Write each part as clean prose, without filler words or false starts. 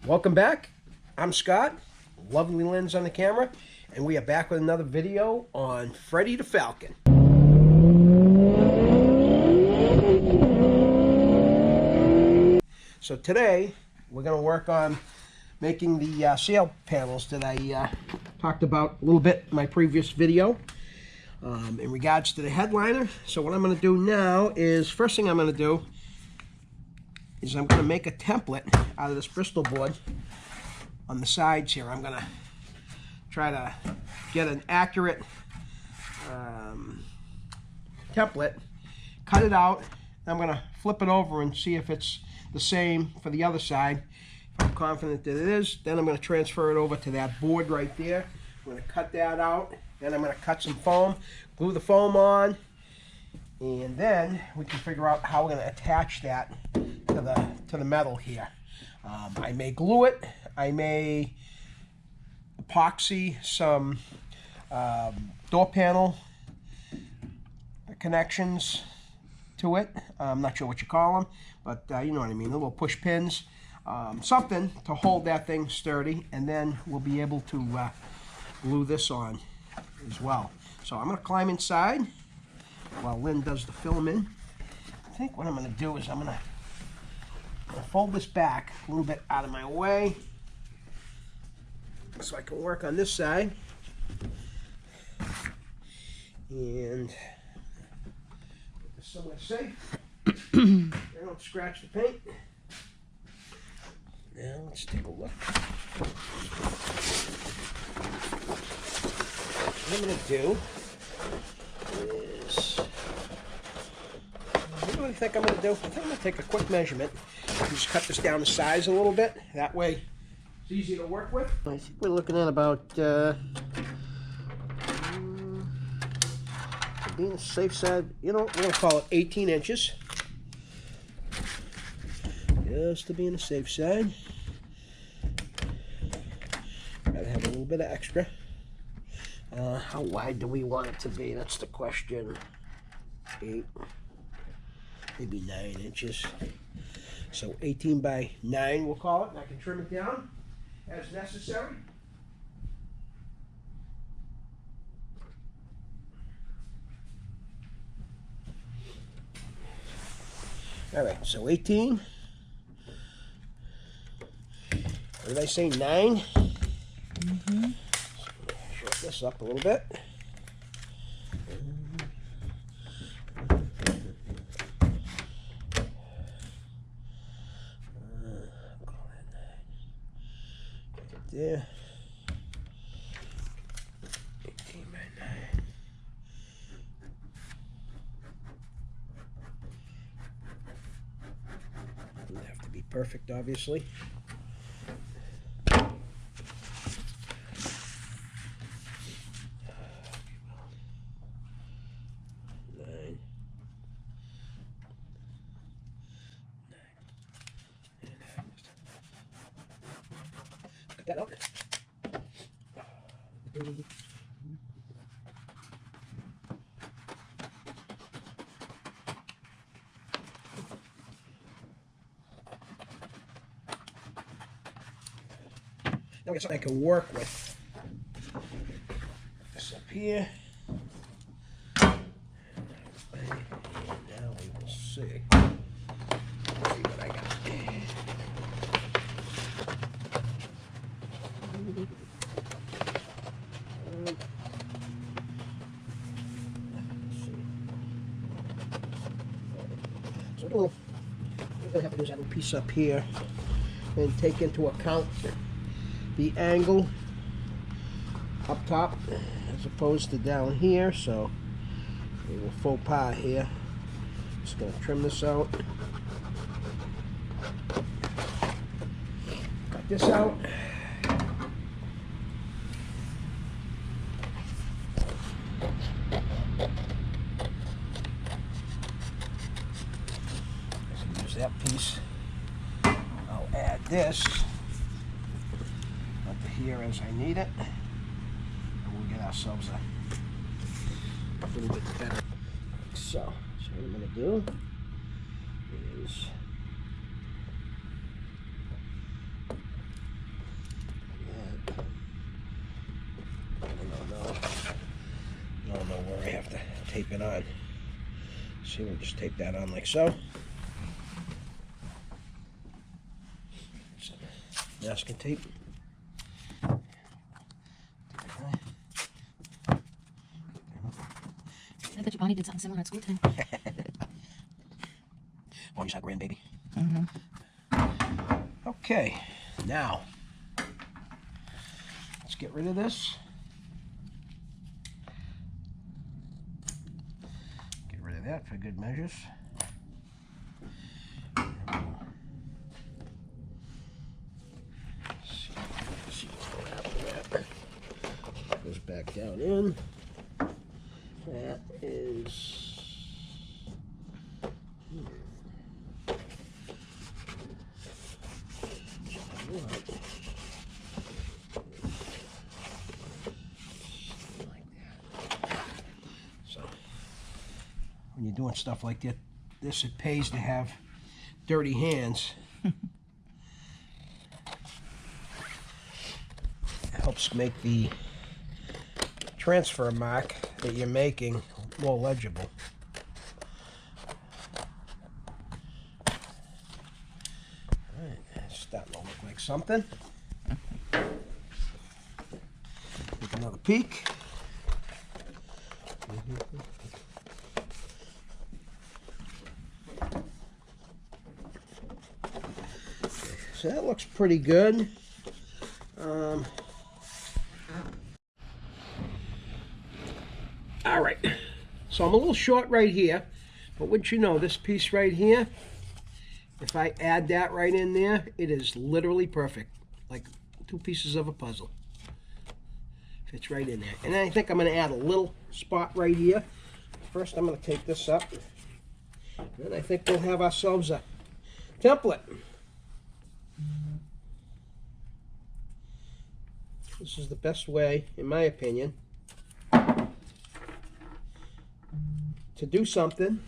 Welcome back. I'm Scott, lovely lens on the camera, and we are back with another video on Freddy the Falcon. So today we're going to work on making the sail panels that I talked about a little bit in my previous video in regards to the headliner. So what I'm going to do now is, first thing I'm going to do is I'm going to make a template out of this Bristol board on the sides here. I'm going to try to get an accurate template, cut it out, and I'm going to flip it over and see if it's the same for the other side. If I'm confident that it is, then I'm going to transfer it over to that board right there. I'm going to cut that out, then I'm going to cut some foam, glue the foam on, and then we can figure out how we're going to attach that to the metal here. I may glue it, I may epoxy some door panel connections to it. I'm not sure what you call them, but you know what I mean, the little push pins, something to hold that thing sturdy, and then we'll be able to glue this on as well. So I'm going to climb inside while Lynn does the filming. I think what I'm going to do is I'm going to fold this back a little bit out of my way so I can work on this side, and put this somewhere safe. I don't scratch the paint. Now let's take a look. What I'm going to do is, what do I think I'm going to do? I think I'm going to take a quick measurement and just cut this down to size a little bit. That way it's easy to work with. I think we're looking at about, being a safe side, you know, we're going to call it 18 inches. Just to be on the safe side. Gotta have a little bit of extra. How wide do we want it to be? That's the question. 8, maybe 9 inches. So 18 by 9, we'll call it, and I can trim it down as necessary. All right, so 18. What did I say, 9? Mm-hmm. Short this up a little bit. Call that 9. Get it there. 18 by 9. Doesn't have to be perfect, obviously. That out. Now we got something I can work with. This up here. And now we will see. Let's see what I got. So what we're going to have to do is add a piece up here and take into account the angle up top as opposed to down here. So a little faux pas here. Just going to trim this out. Cut this out. That piece. I'll add this up to here as I need it, and we'll get ourselves a little bit better. So what I'm going to do is tape it on. So we'll just tape that on like so. Some masking tape. I bet your Bonnie did something similar at school today. Oh, you saw grandbaby. Mm-hmm. Okay, now let's get rid of this. Get rid of that for good measures. See what happened. That goes back down in. That is. So when you're doing stuff like that, it pays to have dirty hands. It helps make the transfer mark that you're making more legible. Alright, it's starting to look like something. Take another peek. So that looks pretty good. All right, so I'm a little short right here, but wouldn't you know, this piece right here, if I add that right in there, it is literally perfect, like 2 pieces of a puzzle. Fits right in there. And then I think I'm going to add a little spot right here. First, I'm going to take this up, and then I think we'll have ourselves a template. This is the best way, in my opinion, to do something.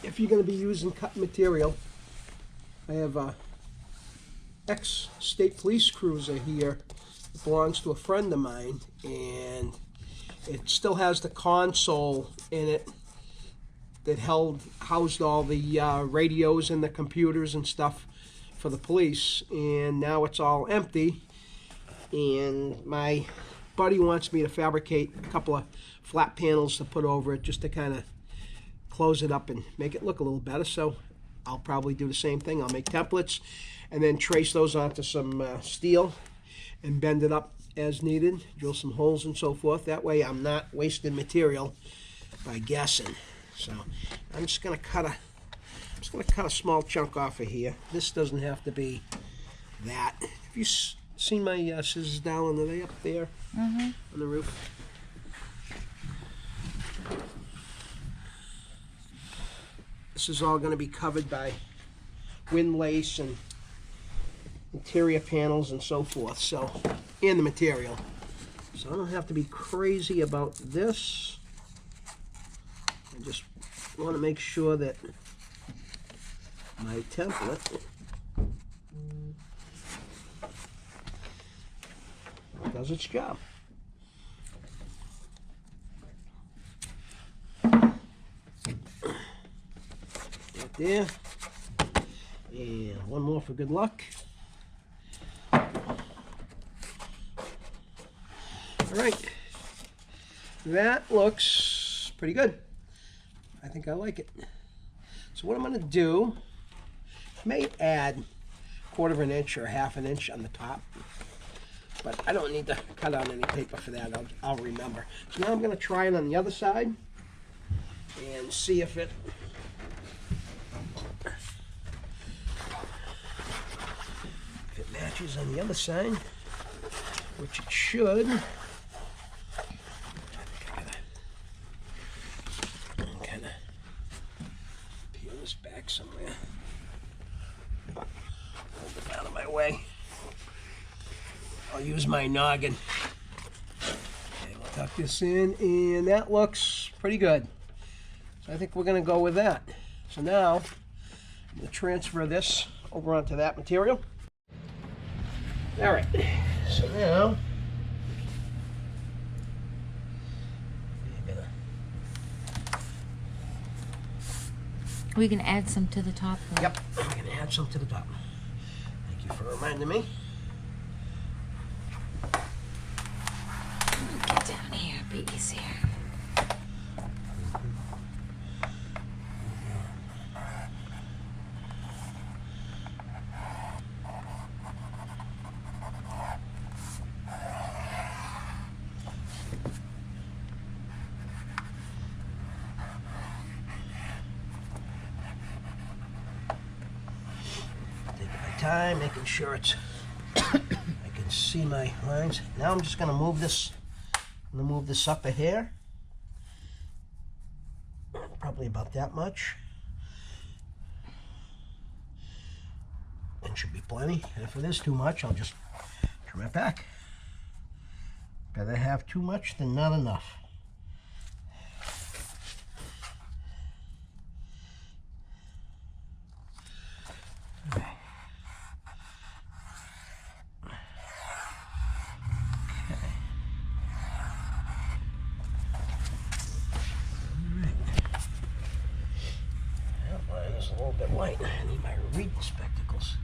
If you're going to be using cut material, I have a ex-state police cruiser here. It belongs to a friend of mine, and it still has the console in it that housed all the radios and the computers and stuff for the police, and now it's all empty. And my buddy wants me to fabricate a couple of flat panels to put over it just to kind of close it up and make it look a little better. So I'll probably do the same thing. I'll make templates and then trace those onto some steel and bend it up as needed, drill some holes and so forth. That way I'm not wasting material by guessing. So I'm just going to cut a small chunk off of here. This doesn't have to be that. Have you seen my scissors down? Are they up there on the roof? This is all going to be covered by windlace and interior panels and so forth, so, and the material. So I don't have to be crazy about this. I just want to make sure that my template does its job. Right there. And one more for good luck. All right. That looks pretty good. I think I like it. So what I'm going to do, I may add 1/4 of an inch or 1/2 an inch on the top, but I don't need to cut out any paper for that. I'll remember. So now I'm going to try it on the other side and see if it matches on the other side, which it should. Kind of peel this back somewhere. Hold it out of my way. I'll use my noggin. Okay, we'll tuck this in, and that looks pretty good. So I think we're going to go with that. So now I'm going to transfer this over onto that material. All right, so now I'm gonna We can add some to the top. Though. Yep, I'm going to add some to the top. Thank you for reminding me. Get down here, be easier. Time, making sure it's I can see my lines. Now I'm just going to move this. I'm going to move this up a hair, probably about that much, and should be plenty. And if it is too much, I'll just trim it back. Better have too much than not enough. A little bit light. I need my reading spectacles,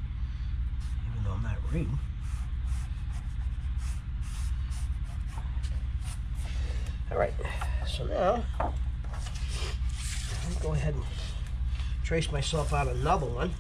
even though I'm not reading. All right, so now I'm gonna go ahead and trace myself out another one.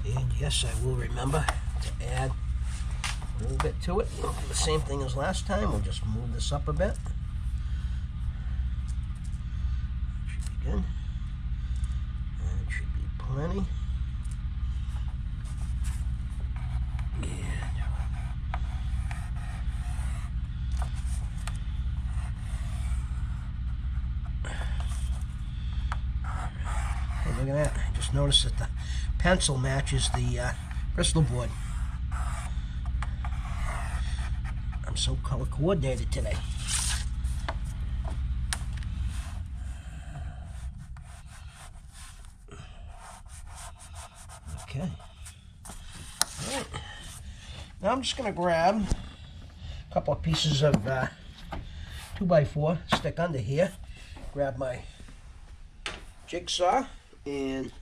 And yes, I will remember to add a little bit to it. We'll do the same thing as last time. We'll just move this up a bit. Should be good. And it should be plenty. Hey, look at that. I just noticed that the pencil matches the crystal board. I'm so color coordinated today. Okay. All right. Now I'm just going to grab a couple of pieces of 2x4, stick under here, grab my jigsaw, and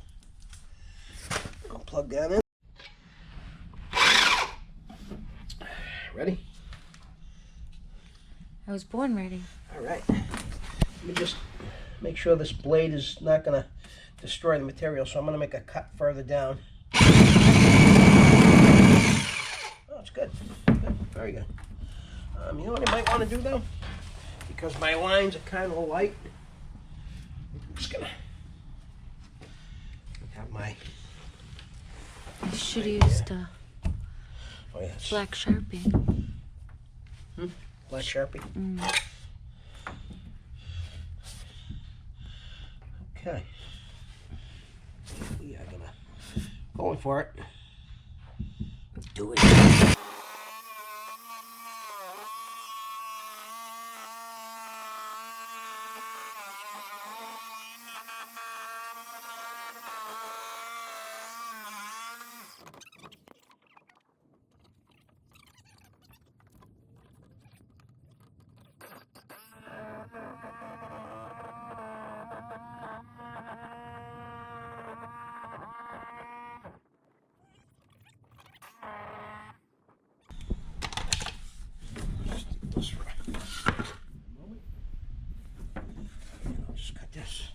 I'll plug that in. Ready? I was born ready. All right. Let me just make sure this blade is not going to destroy the material, so I'm going to make a cut further down. Oh, it's good. Good. Very good. You know what I might want to do, though? Because my lines are kind of light, I'm just going to have my... I should have used Oh, yes. black Sharpie. Black Sharpie? Okay. We are going for it. Do it. This for a moment. And I'll just cut this.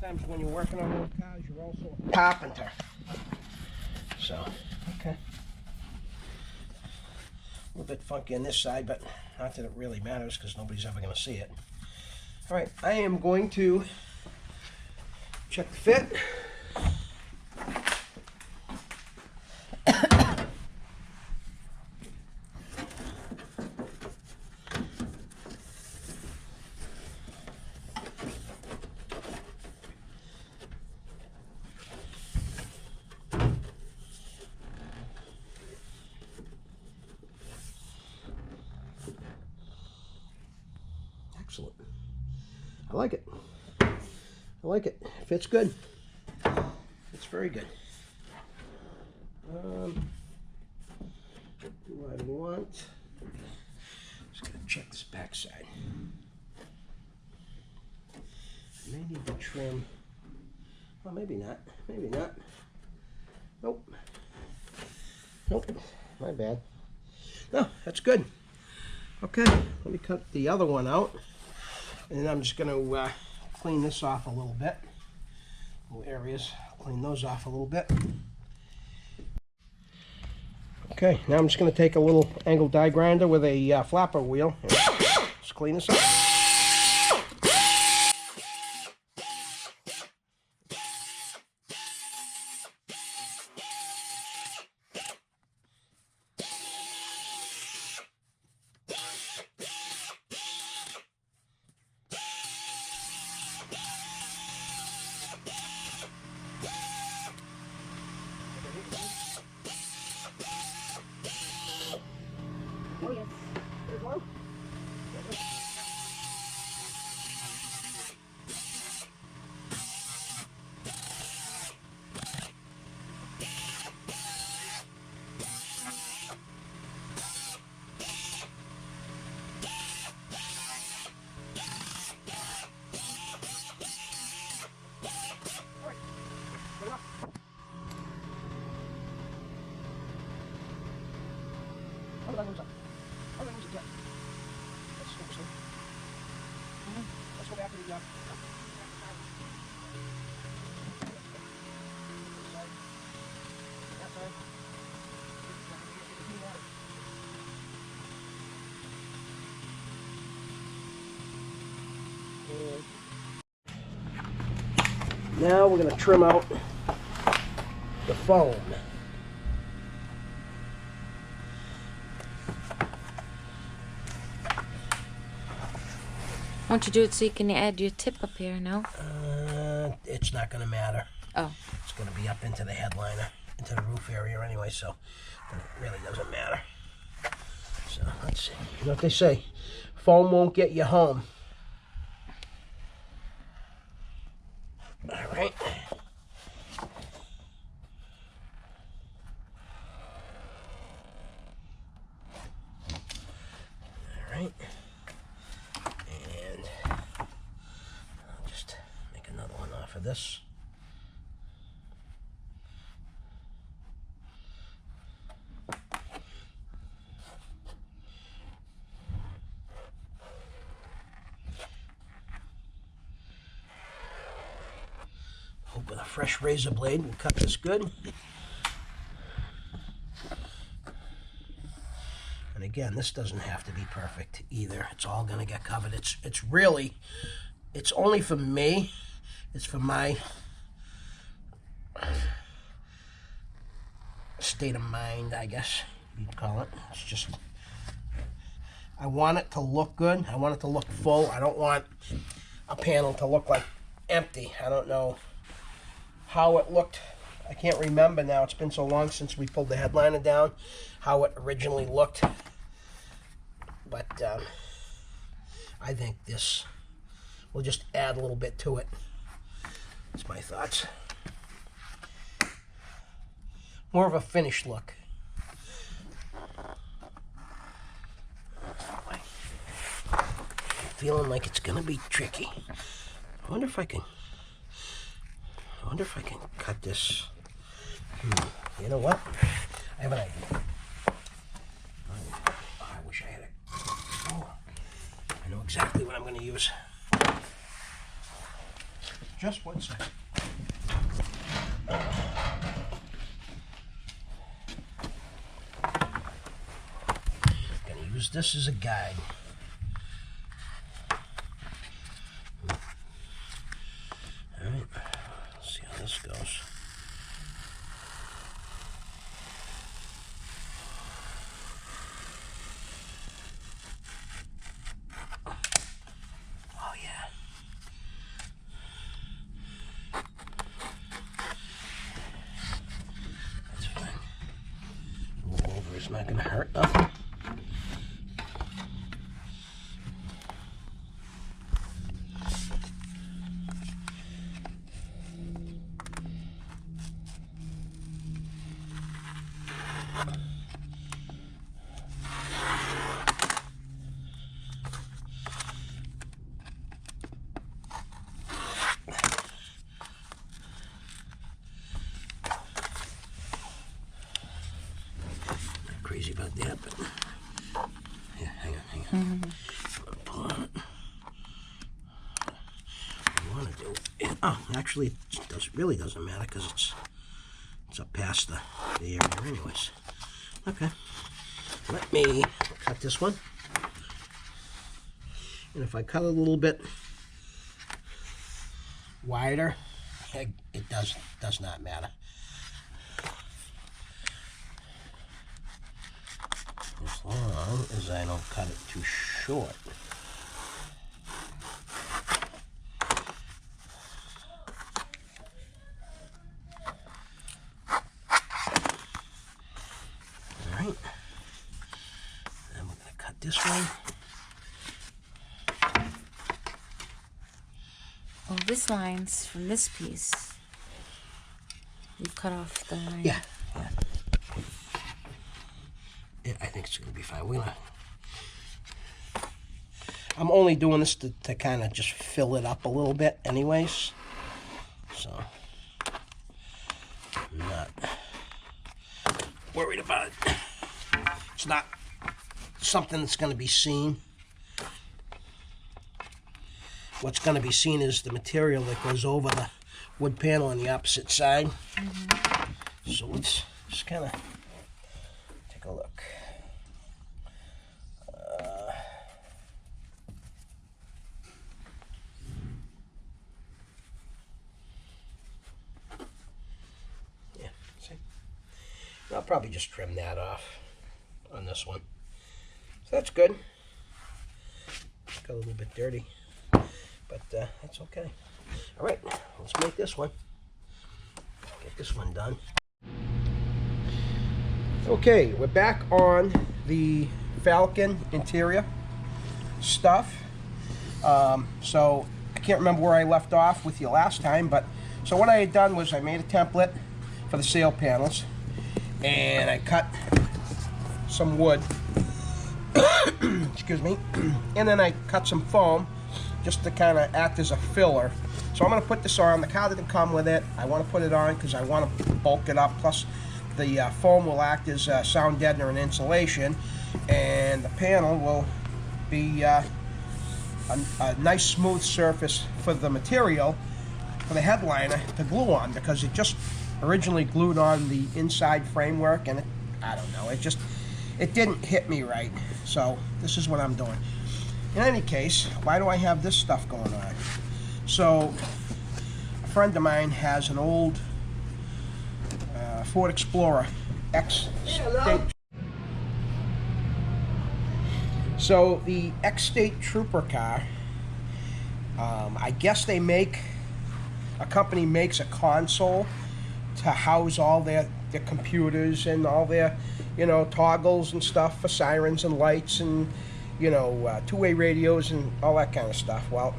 sometimes when you're working on old cars, you're also a carpenter. So, okay. A little bit funky on this side, but not that it really matters because nobody's ever going to see it. All right, I am going to check the fit. Excellent. I like it. I like it. Fits good. It's very good. Do I want? Just gonna check this back side. May need to trim. Well, maybe not. Maybe not. Nope. Nope. My bad. No, that's good. Okay, let me cut the other one out. And then I'm just going to clean this off a little bit. Little areas. Clean those off a little bit. Okay, now I'm just going to take a little angle die grinder with a flapper wheel. And just clean this up. Oh, yes. There's one. Let's go back to the Now we're going to trim out the foam. Why don't you do it so you can add your tip up here, no? It's not going to matter. Oh. It's going to be up into the headliner, into the roof area anyway, so it really doesn't matter. So let's see. You know what they say? Foam won't get you home. All right. All right. And I'll just make another one off of this. Hope with a fresh razor blade we'll cut this good. And again, this doesn't have to be perfect either. It's all gonna get covered. It's really, it's only for me. It's for my state of mind, I guess you'd call it. It's just, I want it to look good. I want it to look full. I don't want a panel to look like empty. I don't know how it looked. I can't remember now. It's been so long since we pulled the headliner down, how it originally looked. But I think this will just add a little bit to it. That's my thoughts. More of a finished look. Feeling like it's gonna be tricky. I wonder if I can cut this. You know what? I have an idea. I wish I had it. Oh, I know exactly what I'm going to use. Just one second. Gonna use this as a guide. All right, let's see how this goes. Oh yeah. That's fine. A little over is not gonna hurt nothing. Crazy about that, but yeah, hang on. Pull on it. What I want to do? Oh, actually, it really doesn't matter because it's up past the area, anyways. Okay, let me cut this one, and if I cut it a little bit wider, it does not matter. As long as I don't cut it too short. All right. Then we're going to cut this one. Well, this line's from this piece. You cut off the line. Yeah. I think it's going to be fine. I'm only doing this to kind of just fill it up a little bit anyways. So, I'm not worried about it. It's not something that's going to be seen. What's going to be seen is the material that goes over the wood panel on the opposite side. So let's just kind of take a look. I'll probably just trim that off on this one. So that's good. Got a little bit dirty, but that's okay. All right, let's make this one. Get this one done. Okay, we're back on the Falcon interior stuff. So I can't remember where I left off with you last time, but so what I had done was I made a template for the sail panels. And I cut some wood, excuse me, and then I cut some foam just to kind of act as a filler. So I'm going to put this on. The car didn't come with it. I want to put it on because I want to bulk it up. Plus, the foam will act as a sound deadener and insulation, and the panel will be a nice smooth surface for the material for the headliner to glue on, because it just originally glued on the inside framework, and I don't know, it didn't hit me right. So this is what I'm doing. In any case, why do I have this stuff going on? So a friend of mine has an old Ford Explorer X-State. So the X-State Trooper car, I guess they a company makes a console to house all their computers and all their, toggles and stuff for sirens and lights and, two-way radios and all that kind of stuff. Well,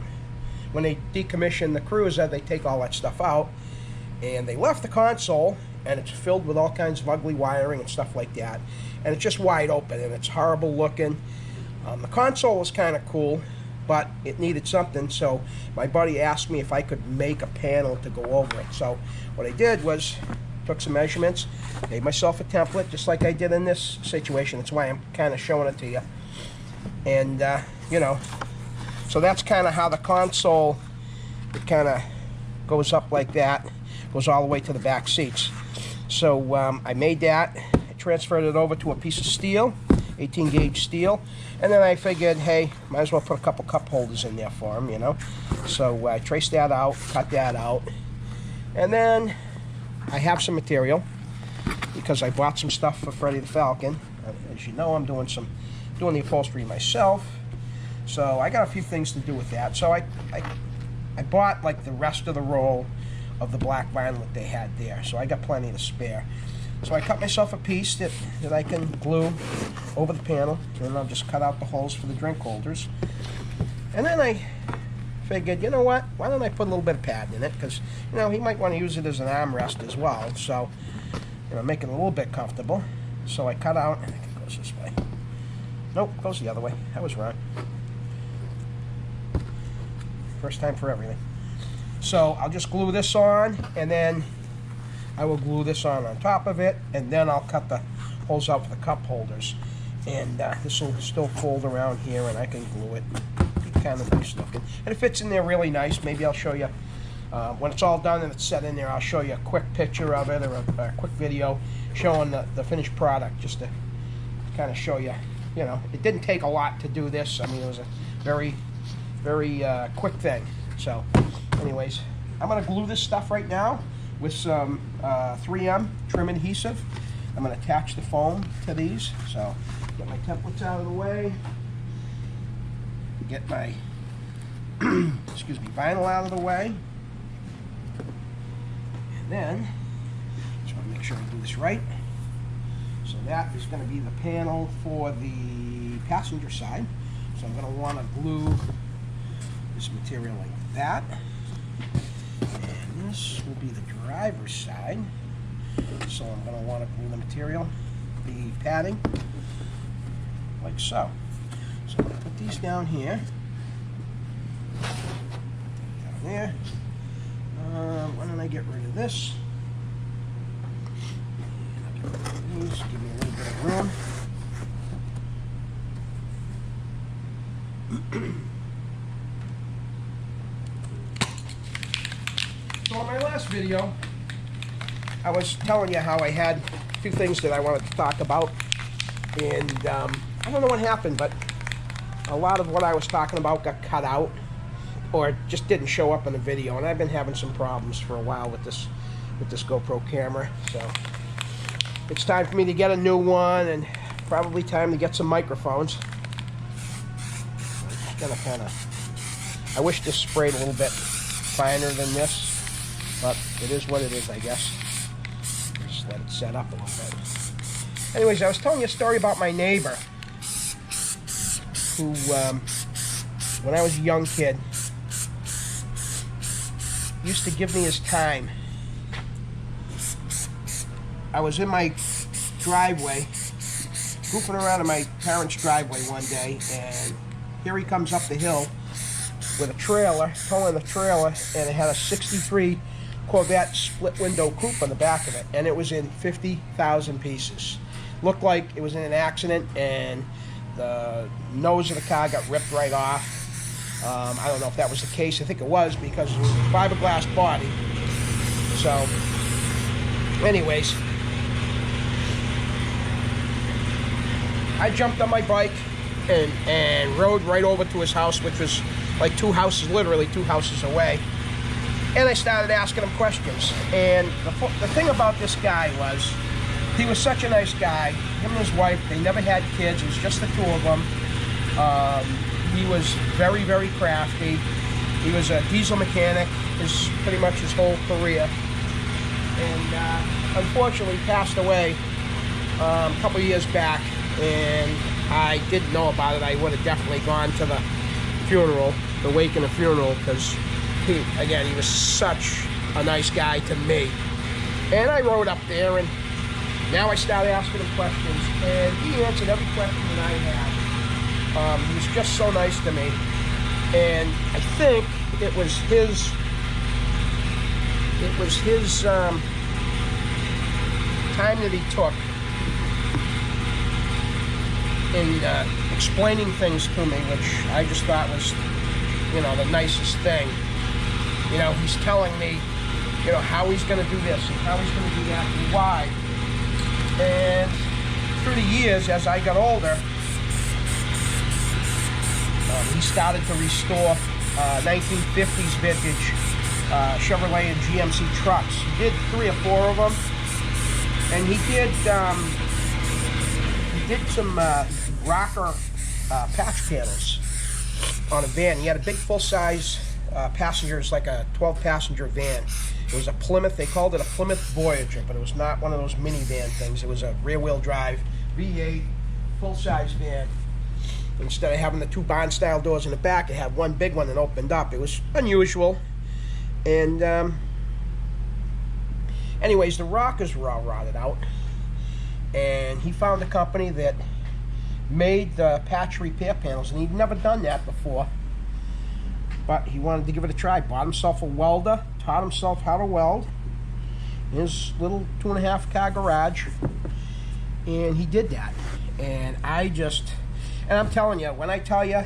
when they decommission the Cruiser, they take all that stuff out, and they left the console, and it's filled with all kinds of ugly wiring and stuff like that, and it's just wide open, and it's horrible looking. The console was kind of cool, but it needed something, so my buddy asked me if I could make a panel to go over it. So what I did was took some measurements, made myself a template, just like I did in this situation. That's why I'm kind of showing it to you. And, so that's kind of how the console, it kind of goes up like that, goes all the way to the back seats. So I made that, transferred it over to a piece of steel, 18 gauge steel, and then I figured, hey, might as well put a couple cup holders in there for them, you know. So I traced that out, cut that out, and then I have some material because I bought some stuff for Freddie the Falcon. As you know, I'm doing the upholstery myself, so I got a few things to do with that. So I bought like the rest of the roll of the black vinyl that they had there, so I got plenty to spare. So I cut myself a piece that I can glue over the panel, and I'll just cut out the holes for the drink holders. And then I figured, you know what, why don't I put a little bit of padding in it, because, you know, he might want to use it as an armrest as well, so, you know, make it a little bit comfortable. So I cut out, I think it goes this way. Nope, it goes the other way. I was wrong. First time for everything. So I'll just glue this on, and then I will glue this on top of it, and then I'll cut the holes out for the cup holders. And this will still fold around here, and I can glue it. Be kind of nice looking. And it fits in there really nice. Maybe I'll show you, when it's all done and it's set in there, I'll show you a quick picture of it, or a quick video showing the finished product, just to kind of show you, you know, it didn't take a lot to do this. I mean, it was a very, very quick thing. So anyways, I'm going to glue this stuff right now with some 3M trim adhesive. I'm going to attach the foam to these. So get my templates out of the way, get my excuse me, vinyl out of the way, and then just want to make sure I do this right. So that is going to be the panel for the passenger side. So I'm going to want to glue this material like that. And this will be the driver's side. So I'm going to want to glue the material, the padding, like so. So I'm going to put these down here. Down there. Why don't I get rid of this? And I'll get rid of these, give me a little bit of room. So in my last video, I was telling you how I had a few things that I wanted to talk about, and I don't know what happened, but a lot of what I was talking about got cut out or just didn't show up in the video, and I've been having some problems for a while with this GoPro camera. So it's time for me to get a new one, and probably time to get some microphones. Gonna kind of, I wish this sprayed a little bit finer than this, but it is what it is, I guess. Just let it set up a little bit. Anyways, I was telling you a story about my neighbor who, when I was a young kid, used to give me his time. I was in my driveway, goofing around in my parents' driveway one day, and here he comes up the hill with a trailer, towing the trailer, and it had a 63 Corvette split window coupe on the back of it, and it was in 50,000 pieces. Looked like it was in an accident, and the nose of the car got ripped right off. I don't know if that was the case. I think it was, because it was a fiberglass body. So, anyways, I jumped on my bike and rode right over to his house, which was like literally two houses away. And I started asking him questions. And the thing about this guy was, he was such a nice guy. Him and his wife, they never had kids. It was just the two of them. He was very, very crafty. He was a diesel mechanic pretty much his whole career. And unfortunately passed away a couple years back. And I didn't know about it. I would have definitely gone to the funeral, the wake and the funeral, because he was such a nice guy to me. And I rode up there, and now I started asking him questions, and he answered every question that I had. He was just so nice to me, and I think it was his time that he took in explaining things to me, which I just thought was, you know, the nicest thing. You know, he's telling me, you know, how he's going to do this and how he's going to do that and why. And through the years, as I got older, he started to restore 1950s vintage Chevrolet and GMC trucks. He did 3 or 4 of them, and he did some rocker patch panels on a van. He had a big full-size passengers, like a 12-passenger van. It was a Plymouth. They called it a Plymouth Voyager, but it was not one of those minivan things. It was a rear-wheel drive V8 full-size van. Instead of having the 2 barn-style doors in the back, it had one big one that opened up. It was unusual. And anyways, the rockers were all rotted out, and he found a company that made the patch repair panels, and he'd never done that before, but he wanted to give it a try. Bought himself a welder, taught himself how to weld in his little 2.5 car garage, and he did that. And I'm telling you, when I tell you,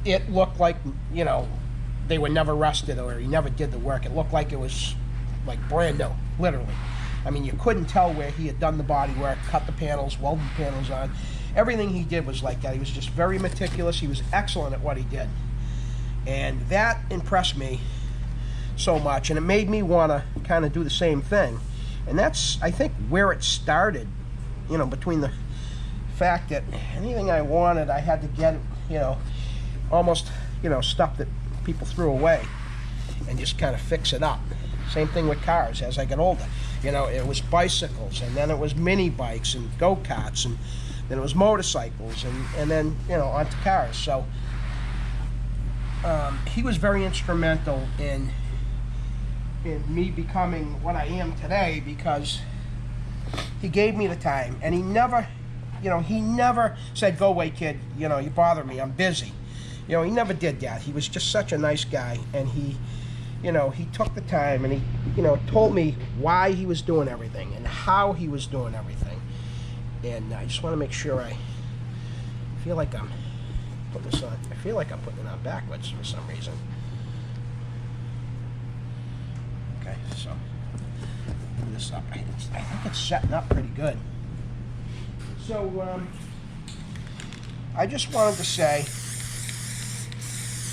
it looked like, you know, they were never rusted or he never did the work. It looked like it was like brand new, literally. I mean, you couldn't tell where he had done the body work, cut the panels, welded the panels on. Everything he did was like that. He was just very meticulous. He was excellent at what he did. And that impressed me so much, and it made me want to kind of do the same thing. And that's, I think, where it started, you know, between the fact that anything I wanted, I had to get, you know, almost, you know, stuff that people threw away and just kind of fix it up. Same thing with cars as I got older. You know, it was bicycles, and then it was mini bikes and go-karts, and then it was motorcycles, and then, you know, onto cars. So he was very instrumental in me becoming what I am today, because he gave me the time, and he never said, "Go away, kid, you know, you bother me, I'm busy." You know, he never did that. He was just such a nice guy, and he, you know, he took the time, and he, you know, told me why he was doing everything and how he was doing everything. And I just want to make sure I feel like I'm putting this on. I feel like I'm putting it on backwards for some reason. Okay, so move this up. I think it's setting up pretty good. So I just wanted to say,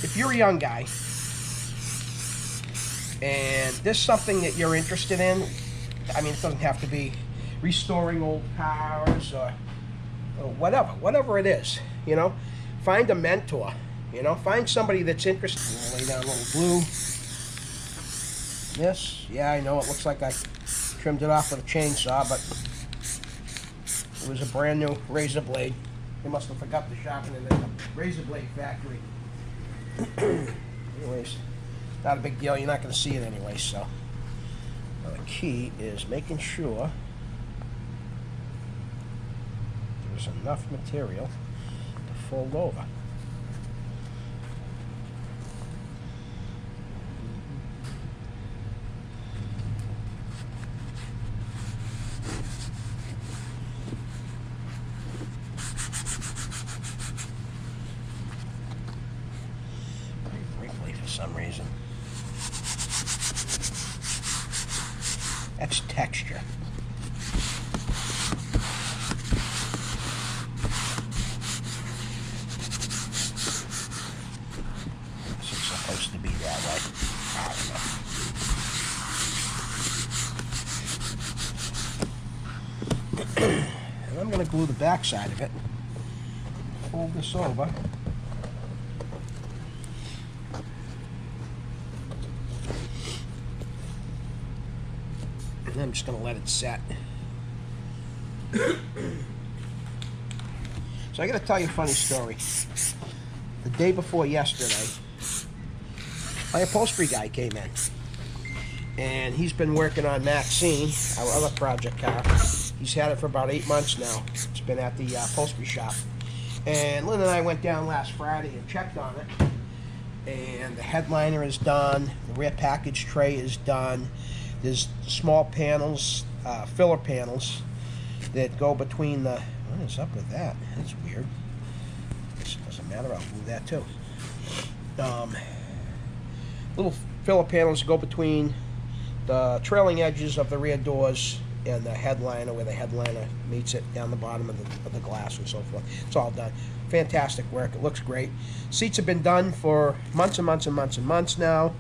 if you're a young guy and there's something that you're interested in, I mean, it doesn't have to be restoring old cars or whatever it is, you know, find a mentor, you know, find somebody that's interested. I'll lay down a little glue. This, yeah, I know it looks like I trimmed it off with a chainsaw, but it was a brand new razor blade. They must have forgot to sharpen it in the razor blade factory. Anyways, not a big deal. You're not going to see it anyway. So the key is making sure there's enough material to fold over. Some reason. That's texture. This is supposed to be that way. I don't know. And I'm going to glue the back side of it. Fold this over. And I'm just going to let it set. So I got to tell you a funny story. The day before yesterday, my upholstery guy came in. And he's been working on Maxine, our other project car. He's had it for about 8 months now. It's been at the upholstery shop. And Lynn and I went down last Friday and checked on it. And the headliner is done. The rear package tray is done. There's small panels, filler panels, that go between the... What is up with that? That's weird. This doesn't matter. I'll move that too. little filler panels go between the trailing edges of the rear doors and the headliner, where the headliner meets it down the bottom of the glass and so forth. It's all done. Fantastic work. It looks great. Seats have been done for months and months and months and months now.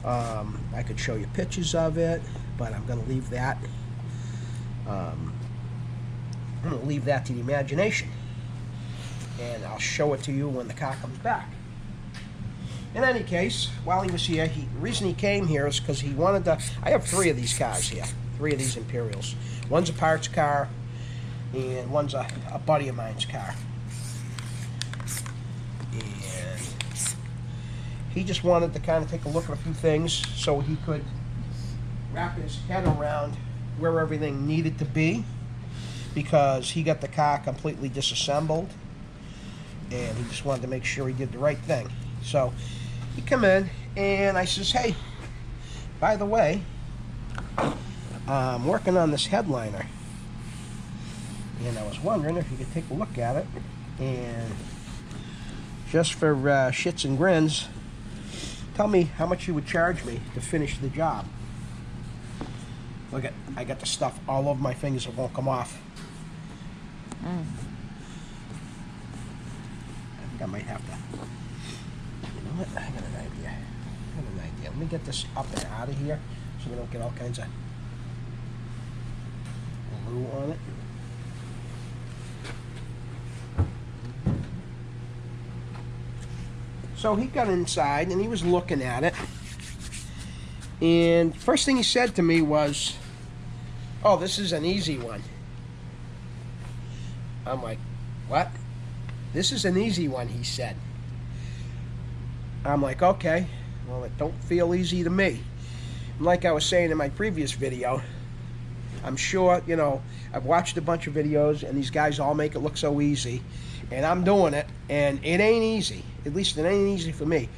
I could show you pictures of it, but I'm going to leave that. I'm going to leave that to the imagination, and I'll show it to you when the car comes back. In any case, while he was here, the reason he came here is because he wanted to. I have 3 of these cars here, 3 of these Imperials. One's a parts car, and one's a buddy of mine's car. And he just wanted to kind of take a look at a few things so he could wrap his head around where everything needed to be, because he got the car completely disassembled, and he just wanted to make sure he did the right thing. So he come in, and I says, hey, by the way, I'm working on this headliner, and I was wondering if you could take a look at it, and just for shits and grins, tell me how much you would charge me to finish the job. Look at, I got the stuff all over my fingers, it won't come off. I think I might have to. You know what? I got an idea. Let me get this up and out of here so we don't get all kinds of glue on it. So he got inside and he was looking at it. And first thing he said to me was, oh, this is an easy one. I'm like, what? This is an easy one, he said. I'm like, okay, well, it don't feel easy to me. And like I was saying in my previous video, I'm sure, you know, I've watched a bunch of videos and these guys all make it look so easy. And I'm doing it, and it ain't easy. At least it ain't easy for me.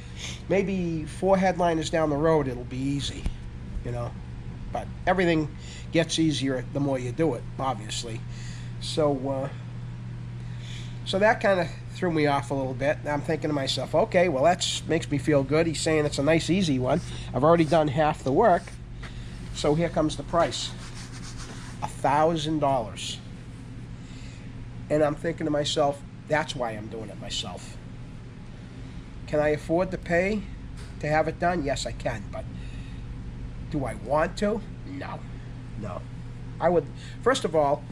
Maybe 4 headliners down the road, it'll be easy, you know. But everything gets easier the more you do it, obviously. So that kind of threw me off a little bit. I'm thinking to myself, okay, well, that makes me feel good. He's saying it's a nice, easy one. I've already done half the work. So here comes the price. $1,000. And I'm thinking to myself, that's why I'm doing it myself. Can I afford to pay to have it done? Yes, I can, but do I want to? No. I would, first of all,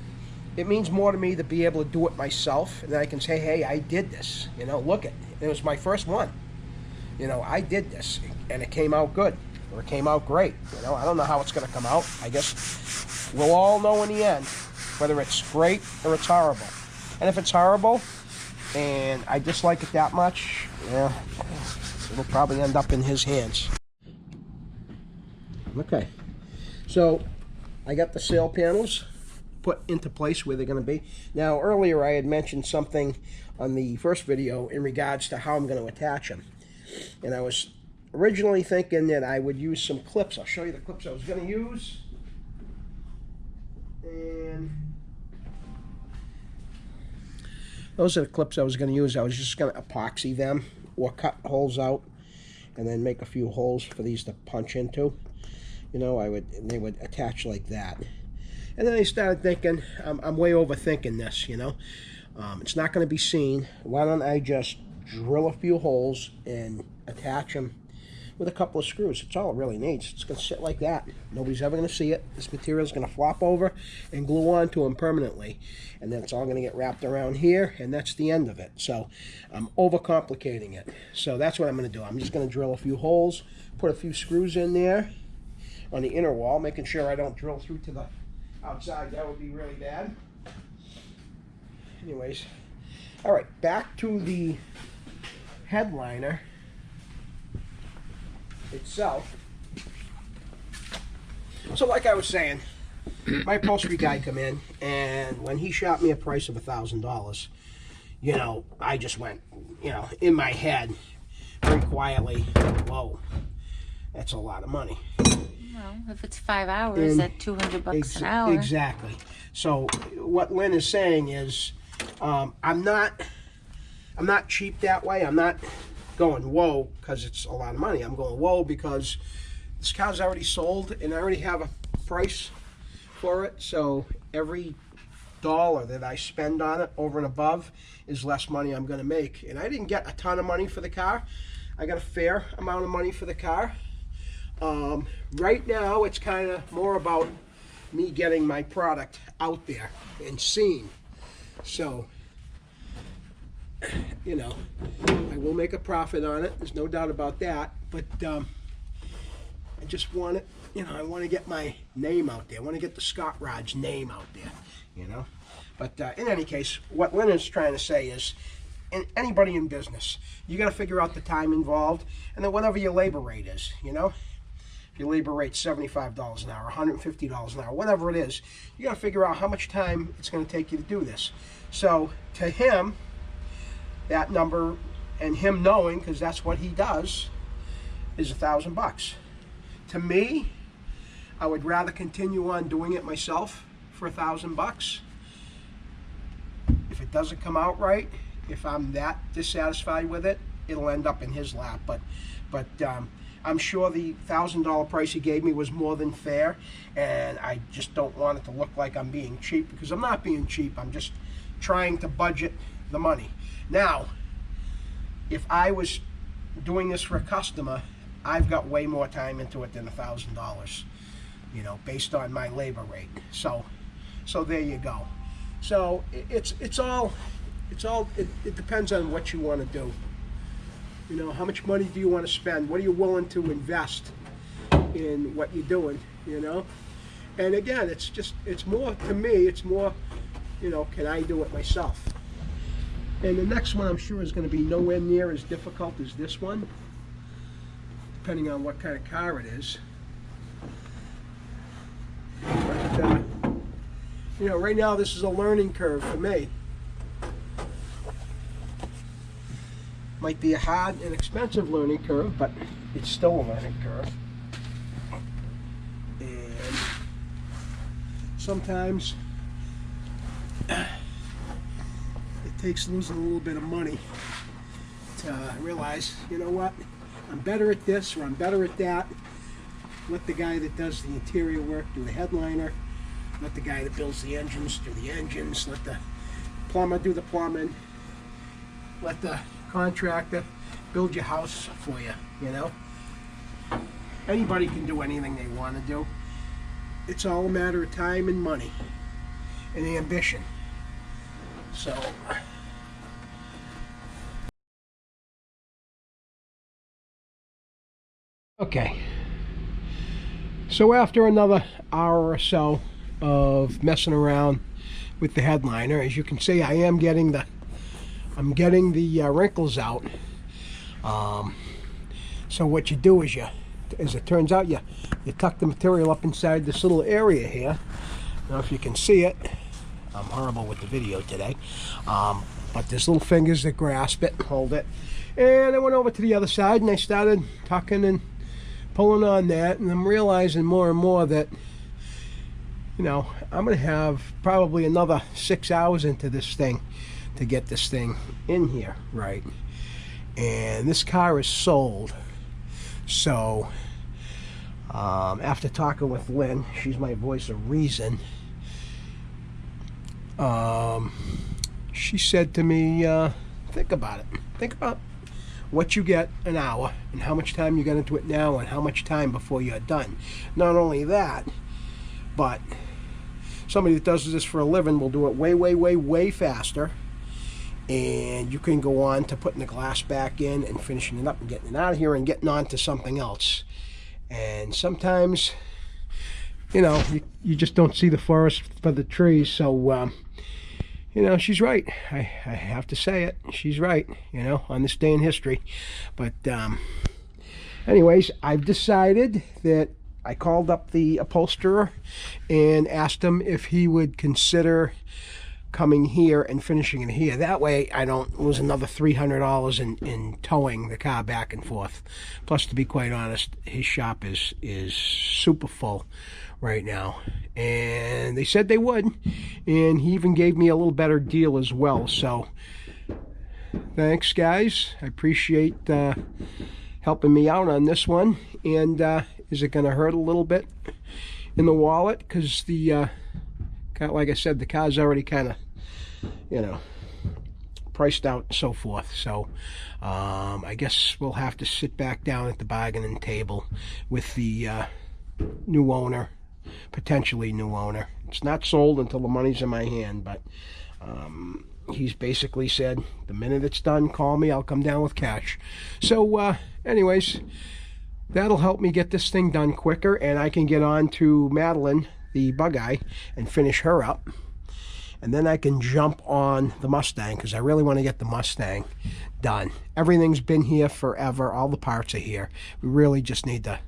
it means more to me to be able to do it myself, and then I can say, hey, I did this. You know, look it was my first one. You know, I did this, and it came out good, or it came out great. You know, I don't know how it's going to come out. I guess we'll all know in the end whether it's great or it's horrible. And if it's horrible, and I dislike it that much, yeah, it'll probably end up in his hands. Okay, so I got the sail panels put into place where they're going to be. Now, earlier I had mentioned something on the first video in regards to how I'm going to attach them. And I was originally thinking that I would use some clips. I'll show you the clips I was going to use. And those are the clips I was going to use. I was just going to epoxy them or cut holes out and then make a few holes for these to punch into. You know, they would attach like that. And then I started thinking, I'm way overthinking this, you know. It's not going to be seen. Why don't I just drill a few holes and attach them with a couple of screws? It's all it really needs. It's going to sit like that. Nobody's ever going to see it. This material is going to flop over and glue onto them permanently. And then it's all going to get wrapped around here, and that's the end of it. So I'm overcomplicating it. So that's what I'm going to do. I'm just going to drill a few holes, put a few screws in there on the inner wall, making sure I don't drill through to the outside. That would be really bad. Anyways, all right, back to the headliner itself. So like I was saying, my upholstery guy come in, and when he shot me a price of $1,000, you know, I just went, you know, in my head very quietly, whoa, that's a lot of money. Well, if it's 5 hours, at $200 an hour. Exactly. So what Lynn is saying is, I'm not cheap that way. I'm not going whoa because it's a lot of money. I'm going whoa because this car's already sold and I already have a price for it. So every dollar that I spend on it over and above is less money I'm going to make. And I didn't get a ton of money for the car. I got a fair amount of money for the car. Right now, it's kind of more about me getting my product out there and seen. So, you know, I will make a profit on it. There's no doubt about that. But I just want it, you know, I want to get my name out there. I want to get the Scot Rod's name out there, you know. But in any case, what Lynn is trying to say is, anybody in business, you got to figure out the time involved, and then whatever your labor rate is, you know. If your labor rate's $75 an hour, $150 an hour, whatever it is, you got to figure out how much time it's going to take you to do this. So to him, that number, and him knowing, because that's what he does, is $1,000. To me, I would rather continue on doing it myself for $1,000. If it doesn't come out right, if I'm that dissatisfied with it, it'll end up in his lap. But I'm sure the $1,000 price he gave me was more than fair, and I just don't want it to look like I'm being cheap, because I'm not being cheap. I'm just trying to budget the money. Now, if I was doing this for a customer, I've got way more time into it than $1,000, you know, based on my labor rate. So there you go. So it depends on what you want to do. You know, how much money do you want to spend? What are you willing to invest in what you're doing, you know? And again, it's more, to me, it's more, you know, can I do it myself? And the next one I'm sure is going to be nowhere near as difficult as this one, depending on what kind of car it is. But, you know, right now this is a learning curve for me. Might be a hard and expensive learning curve, but it's still a learning curve. And sometimes it takes losing a little bit of money to realize, you know what, I'm better at this or I'm better at that. Let the guy that does the interior work do the headliner. Let the guy that builds the engines do the engines. Let the plumber do the plumbing. Let the contractor build your house for you, you know. Anybody can do anything they want to do. It's all a matter of time and money and ambition. So okay, so after another hour or so of messing around with the headliner, as you can see, I'm getting the wrinkles out. So what you do is as it turns out, you tuck the material up inside this little area here. I don't know if you can see it. I'm horrible with the video today. But there's little fingers that grasp it and hold it. And I went over to the other side and I started tucking and pulling on that, and I'm realizing more and more that, you know, I'm going to have probably another 6 hours into this thing to get this thing in here right. And this car is sold. So after talking with Lynn, she's my voice of reason, she said to me, think about it. Think about what you get an hour and how much time you get into it now and how much time before you're done. Not only that, but somebody that does this for a living will do it way, way, way, way faster. And you can go on to putting the glass back in and finishing it up and getting it out of here and getting on to something else. And sometimes, you know, you just don't see the forest for the trees. So, you know, she's right. I have to say it. She's right, you know, on this day in history. But anyways, I've decided that I called up the upholsterer and asked him if he would consider coming here and finishing it here. That way I don't lose another $300 in towing the car back and forth. Plus, to be quite honest, his shop is super full right now, and they said they would, and he even gave me a little better deal as well. So thanks, guys. I appreciate helping me out on this one. And is it going to hurt a little bit in the wallet? Because the, like I said, the car's already kind of, you know, priced out and so forth. So I guess we'll have to sit back down at the bargaining table with the new owner, potentially new owner. It's not sold until the money's in my hand, but he's basically said, the minute it's done, call me, I'll come down with cash. So anyways, that'll help me get this thing done quicker, and I can get on to Madeline, the bug-eye, and finish her up. And then I can jump on the Mustang, because I really want to get the Mustang done. Everything's been here forever. All the parts are here. We really just need to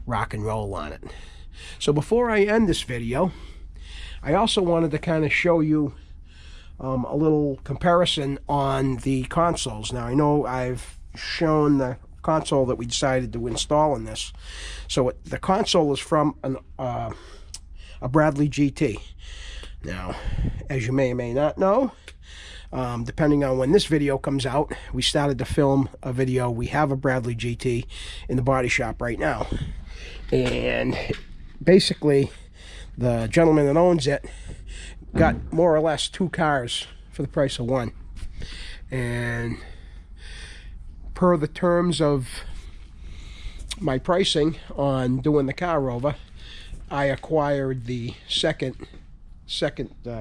rock and roll on it. So before I end this video, I also wanted to kind of show you a little comparison on the consoles. Now, I know I've shown the console that we decided to install in this. So the console is from a Bradley GT. Now, as you may or may not know, depending on when this video comes out, we started to film a video. We have a Bradley GT in the body shop right now. And basically, the gentleman that owns it got more or less 2 cars for the price of 1. And per the terms of my pricing on doing the car over, I acquired the second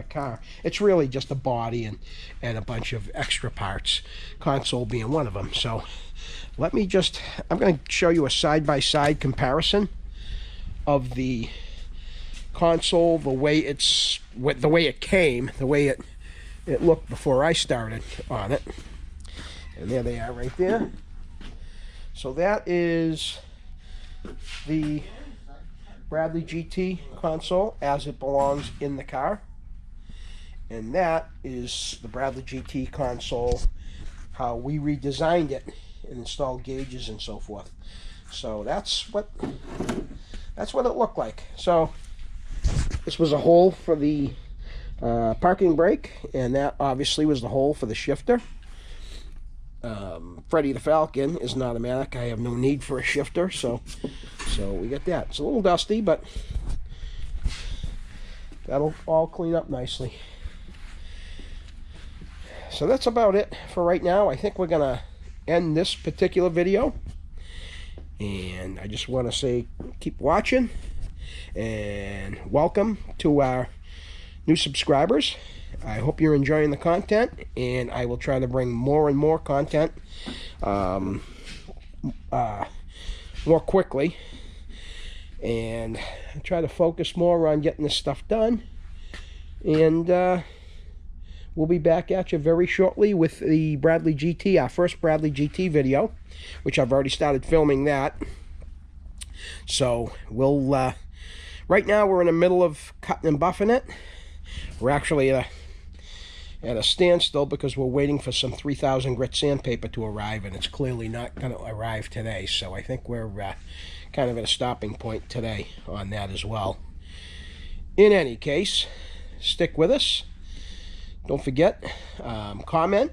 car. It's really just a body and a bunch of extra parts, console being one of them. So let me just, I'm going to show you a side-by-side comparison of the console, the way it came, the way it looked before I started on it. And there they are right there. So that is the Bradley GT console as it belongs in the car, and that is the Bradley GT console how we redesigned it and installed gauges and so forth. So that's what it looked like. So this was a hole for the parking brake, and that obviously was the hole for the shifter. Freddy the Falcon is an automatic. I have no need for a shifter, so we get that. It's a little dusty, but that'll all clean up nicely. So that's about it for right now. I think we're gonna end this particular video, and I just want to say keep watching and welcome to our new subscribers. I hope you're enjoying the content, and I will try to bring more and more content more quickly, and try to focus more on getting this stuff done. And we'll be back at you very shortly with the Bradley GT, our first Bradley GT video, which I've already started filming that. So we'll right now we're in the middle of cutting and buffing it. We're actually at a standstill because we're waiting for some 3000 grit sandpaper to arrive, and it's clearly not going to arrive today. So I think we're kind of at a stopping point today on that as well. In any case, stick with us. Don't forget, comment,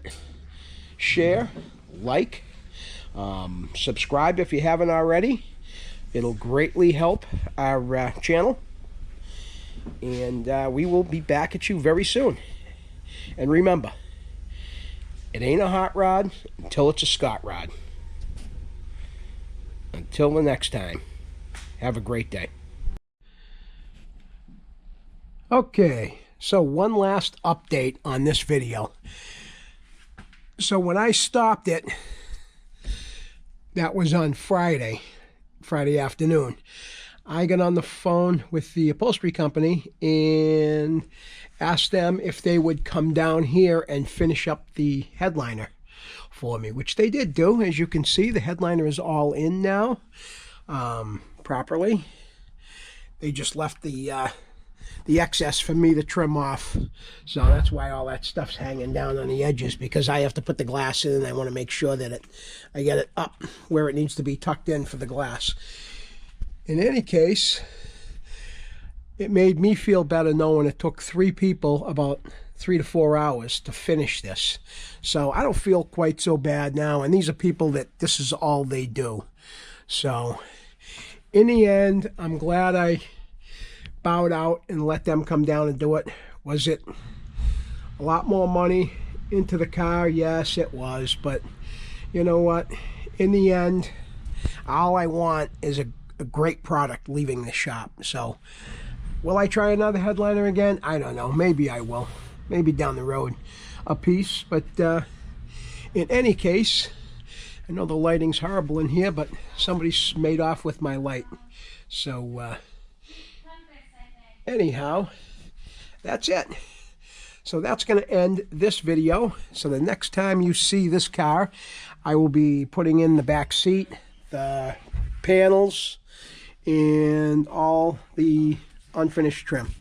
share, like, subscribe if you haven't already. It'll greatly help our channel. And we will be back at you very soon. And remember, it ain't a hot rod until it's a Scot rod. Until the next time, have a great day. Okay, so one last update on this video. So when I stopped it, that was on Friday afternoon. I got on the phone with the upholstery company and asked them if they would come down here and finish up the headliner for me, which they did do. As you can see, the headliner is all in now properly. They just left the excess for me to trim off. So that's why all that stuff's hanging down on the edges, because I have to put the glass in, and I want to make sure that I get it up where it needs to be tucked in for the glass. In any case, it made me feel better knowing it took 3 people about 3 to 4 hours to finish this. So I don't feel quite so bad now. And these are people that this is all they do. So in the end, I'm glad I bowed out and let them come down and do it. Was it a lot more money into the car? Yes, it was. But you know what? In the end, all I want is a great product leaving the shop. So will I try another headliner again? I don't know. Maybe I will. Maybe down the road a piece. But in any case, I know the lighting's horrible in here, but somebody's made off with my light. So anyhow, that's it. So that's going to end this video. So the next time you see this car, I will be putting in the back seat, the panels, and all the unfinished trim.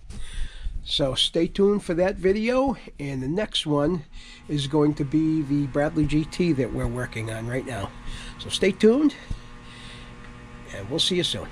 So stay tuned for that video, and the next one is going to be the Bradley GT that we're working on right now. So stay tuned, and we'll see you soon.